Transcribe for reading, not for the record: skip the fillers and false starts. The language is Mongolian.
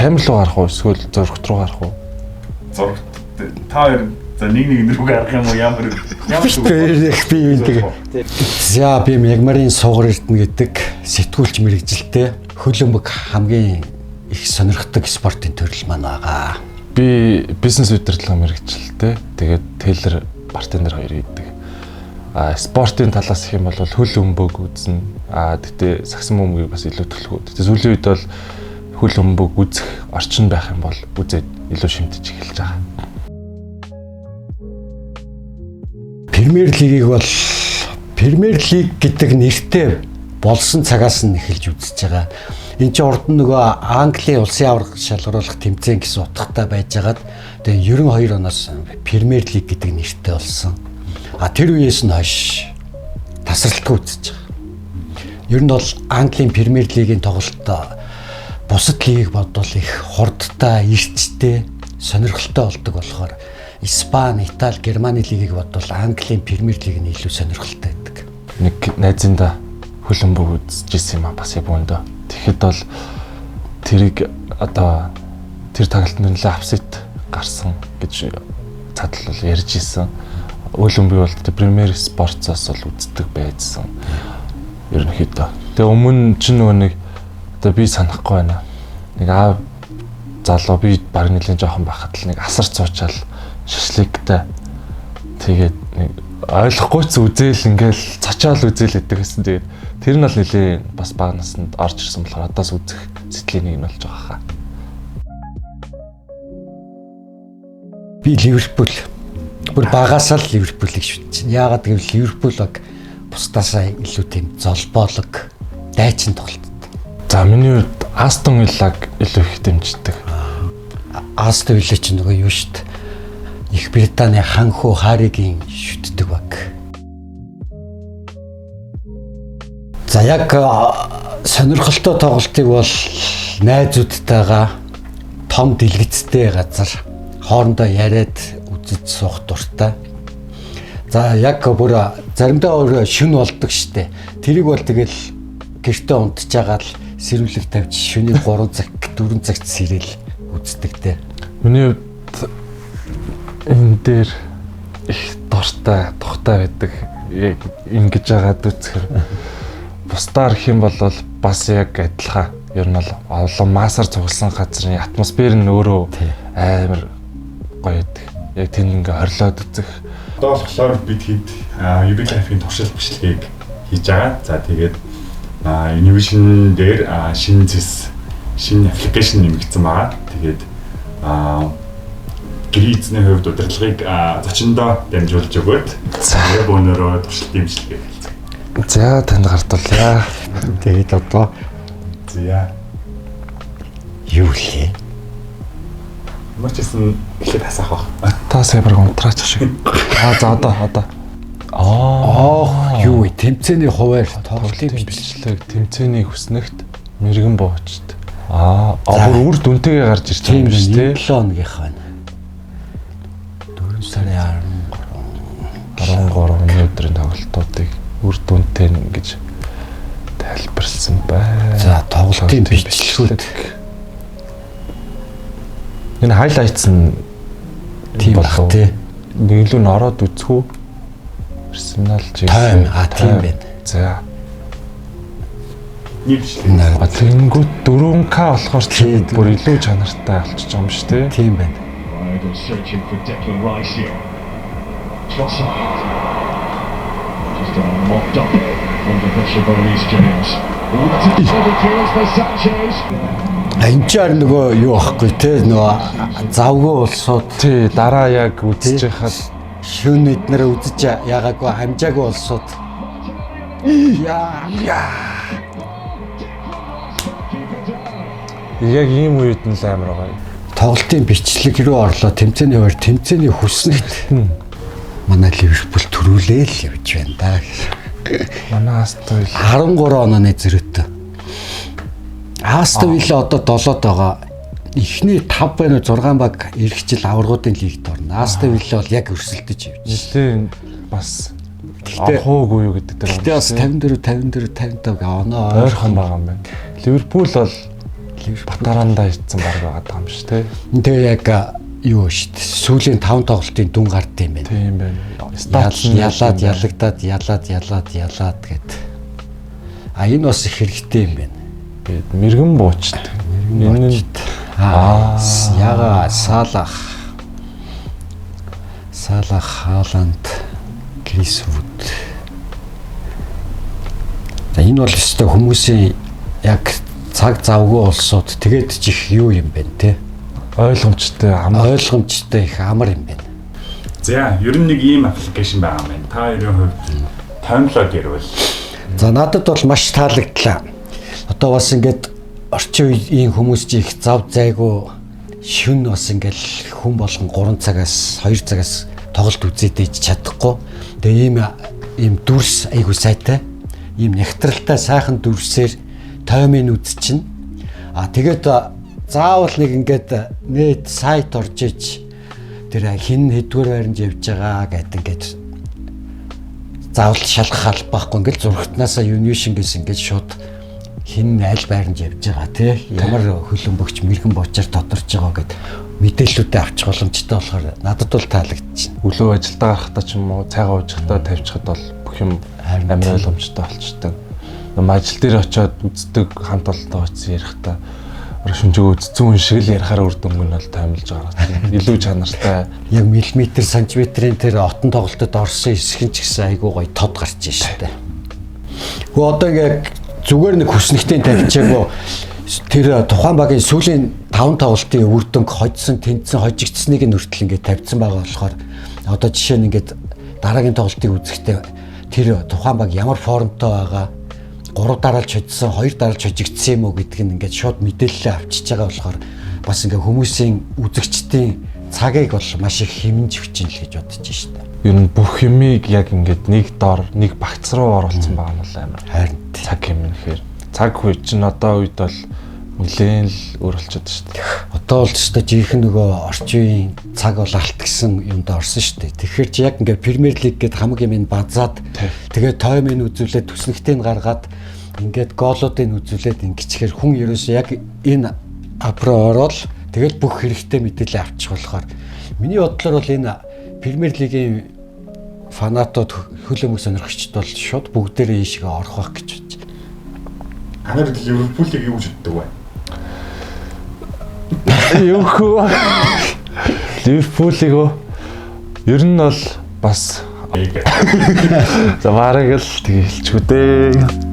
камер руу гарах уу эсвэл зурагт руу гарах уу? Зурагт та хоёр за нэг рүү гарах юм уу ямар би үүнийг за би Мягмарын сугар эрдэнэ гэдэг сэтгүүлч мэрэгжилтэй хөлбөмбөг хамгийн их сонирхдаг спортын төрөл маань байгаа. Би бизнес удирдлага мэрэгжилтэй. Тэгээд Тейлер бартендер хоёр гэдэг. Спортын талаас их юм бол хөл өмбөг үзнэ. Тэгтээ сагсан бөмбөгийг бас илүү төлөвлөгөө. Тэгтээ сүүлийн үед бол хөл өмбөг үзэх орчин байх юм бол үзээд илүү шимтэж эхэлж байгаа. Премьер лигийг бол Премьер лиг гэдэг нэртэй болсон цагаас нь эхэлж үзэж байгаа. Энд чинь урд нь нөгөө Английн улсын аварга шалгаруулах тэмцээн гэсэн утгатай байжгаад тэгээ 92 оноос Премьер лиг гэдэг нэртэй болсон. Тэр үеэс нь хойш тасралтгүй үзэж байгаа. Ер нь бол Английн Премьер лигийн тоглолтоо бусад лигийг бодвол их хурдтай, эрчтэй, сонирхолтой болдог болохоор Испани, Итали, Германы лигийг бодвол Английн Премьер лиг нь илүү сонирхолтой байдаг. Нэг найзында хөлбөмбөг үзчихсэн юм бас Японд. Тэгэхэд бол тэрийг одоо тэр тоглолтод нэлээд апсет гарсан гэж цаатал бол ярьж ирсэн. Хөлбөмбөг бол Премьер спортсоос бол үздэг байсан. Ерөнхийдөө. Тэгээ өмнө ч нэг одоо би санахгүй байна. Нэг залуу би баг нэлийн жоохон байхад л нэг асар цуучаал шашлыктай тэгээд нэг ойлгохгүй ч үзээл ингээл цочаал үзээл гэдэг гэсэн. Тэгээд тэр нь бол нэлийн бас бага наснд орж ирсэн болохоор одоос үзэх сэтгэлийн нэг нь болж байгаа хаа. Би Ливерпул бүр багасаа л Ливерпулийг шүтэж байна. Яагаад гэвэл Ливерпул баг бусдаасаа илүү тийм золбоолог дайчин тоглолт. За миний хувьд Астон Виллаг илүү их дэмждэг. Астон Вилла ч нөгөө юу шүү дээ. Их Британий ханху Харигийн шүтдэг баг. За яг сонирхолтой тоглолтыг бол найзуудтайгаа том дэлгэцтэй газар хоорондоо яриад үзэж суух дуртай. За яг бүр заримдаа өөр шүн болдог штэ. Тэрийг бол тэгэл гэртээ унтж байгаа л сэрүүлэг тавьж шөнийн 3 цаг 4 цагт сэрэл үздэг те. Миний хувьд энэ дээр их дуртай тухтай байдаг. Яг ингэж яагаад үзэхэр бусдаар их юм бол бас яг адилхан. Ер нь бол олон маасаар цугласан газрын атмосфер нь өөрөө амар гоё байдаг. Яг тэнд ингээ хорлоод үзэх. Одоо болохоор бид хэд UBLF-ийн туршил бичлэгийг хийж байгаа. За тэгээд Univision дээр шинэ аппликейшн нэмэгдсэн байгаа. Тэгээд гэрээний хувьд удирдлагыг зочиндоо дамжуулж өгөөд веб өнөрөө туршилт дэмжлэгээ хэлцээ. За танд гартуулъя. Тэгээд одоо зя юу лээ? Мөрчсэн эхлээд хасаах баг. Та сайбар унтраач шиг. За одоо. Юу вэ? Тэмцээний хуваар тоглолтын бичлэг тэмцээний хүснэгт мэрэгэн буучт. Бүр үр дүнтэйгээ гарч ирж байгаа юм биш үү? 7 хоногийнх байна. 4 сарын 13 өдрийн тоглолтуудыг үр дүнтэй гэж тайлбарлсан байна. За тоглолтын бичлэгүүд энэ хайлайтс нь тийм баг тий. нэг л ороод үзэх үү? Персонал тийм байна. За. Нийлжлээ. Тэнгүүд 4K болохоор тийм бүр илүү чанартай болчих юм шүү дээ. Тийм байна. Анчаар нөгөө юу ахгүй те нөгөө завгүй улсууд тий дараа яг үзэж хахад шүүн эднэр үзэж ягаагүй хамжаагүй улсууд яг ийм үед нь л амар байгаа. Тоглолтын бичлэг рүү орлоо тэмцээний хуваар тэмцээний хүснэгт манай Ливерпул төрүүлээ л явж байна да. Манай Астон 13 онооны зэрэгтэй. Астон Вилла одоо 7-д байгаа. Эхний 5 байна уу 6 баг эх жил аваргуудын лигт орно. Астон Вилла бол яг өрсөлдөж явж. Нилийн бас авахгүй юу гэдэг дээр. Гэтэ бас 54 55 оноо ойрхон байгаа юм байна. Ливерпул бол Батаранда ирсэн баг байгаа юм шүү дээ. Тэгээ яг юу шүү дээ. Сүүлийн 5 тоглолтын дүн гард юм байна. Тийм байна. Ялаад гэд. А энэ бас их хэрэгтэй юм байна. Мэргэн буучт. Энэ яга Салах, Хааланд, Грисвуд. За энэ бол өстой хүмүүсийн яг цаг завгүй улсууд тэгээд чих юу юм бэ те? Ойлгомжтой их амар юм байна. За ер нь нэг ийм аппликейшн байгаа юм байна. Та хоёрын хувьд таймлог ярил. За надад бол маш таалагдлаа. Одоо бас ингээд орчин үеийн хүмүүс чи их зав зайгүй шүн бас ингээл хүн болгон 3 цагаас 2 цагаас тоглолт үзээд иж чадахгүй. Тэгээ ийм дүрс айгу сайтай. Ийм нягтралтай сайхан дүрсээр таймын үз чинь. Тэгээд заавал нэг ингээд нэт сайт орж иж тэр хин хэдгээр байранд явж байгаа гэдэг ингээд заавал шалгах албаахгүй ингээд зургатнаасаа юнишн гэсэн ингээд шууд хин аль байранд явж байгаа тий ямар хөлбөмбөгч мэрэгэн бочоор тодорч байгаа гэд мэдээллүүдээ авчих боломжтой болохоор надад бол таалагдчихна. Өглөө ажилдаа гарахдаа ч юм уу цайгаа уужхдаа тавьчихад бол бүх юм амар ойлгомжтой болчтой. Ажил дээр очиод үздэг хамт олонтой очиж ярихдаа шүнжээгөө үзсэн хүн шиг л ярихаар үр дүнг нь бол таймлж байгаа. Илүү чанартай. Яг миллиметр, сантиметрийн тэр отон тоглолтод орсон хэсэг нь ч гэсэн айгүй гоё тод гарч ийн штэ. Гэхдээ одоо яг зүгээр нэг хүснэгтэй тавьчихаагүй тэр тухайн багийн сүүлийн 5 тоглолтын үр дүнг хожсон, тэнцсэн, хожигдсныг нь хүртэл ингээд тавьсан байгаа болохоор одоо жишээ нь ингээд дараагийн тоглолтыг үзэхдээ тэр тухайн баг ямар формтой байгаа 3 дараалж хоцсон, 2 дараалж хожигдсан юм уу гэдг нь ингээд шууд мэдээлэл авчиж байгаа болохоор бас ингээ хүмүүсийн үзэгчдийн цагийг бол маш их хэмнэж хүчин л гэж бодож байна. Ер нь бүх юмыг яг ингээд нэг дор, нэг багц руу оруулсан байгаа нь бол амар. Харин цаг хэмнэхээр цаг үе чинь одоо үед бол нэлээд л өөрчлөлт шүү дээ. Одоо бол ч гэсэн жинхэнэ нөгөө орчин үеийн цаг бол алт гэсэн юмд орсон шүү дээ. Тэгэхээр чи яг ингээ Премьер Лиг гээд хамаг юм базаад тэгээд таймыг үзүүлээд төснөгтийг гаргаад ингээд гоолуудыг үзүүлээд ингэчээр хүн ерөөсөө яг энэ ап руу ороод тэгээд бүх хэрэгтэй мэдээлэл авчих болохоор миний бодлоор бол энэ Премьер Лигийн фанатууд хөлөөмөг сонирхогчд бол шууд бүгдээрээ ийшээ орох байх гэж бодож байна. Анаар Ливерпулийг юу гэж боддог вэ? Юу хөө Ливерпулийг ер нь бол бас за бараг л тэгээ хэлчихв дээ.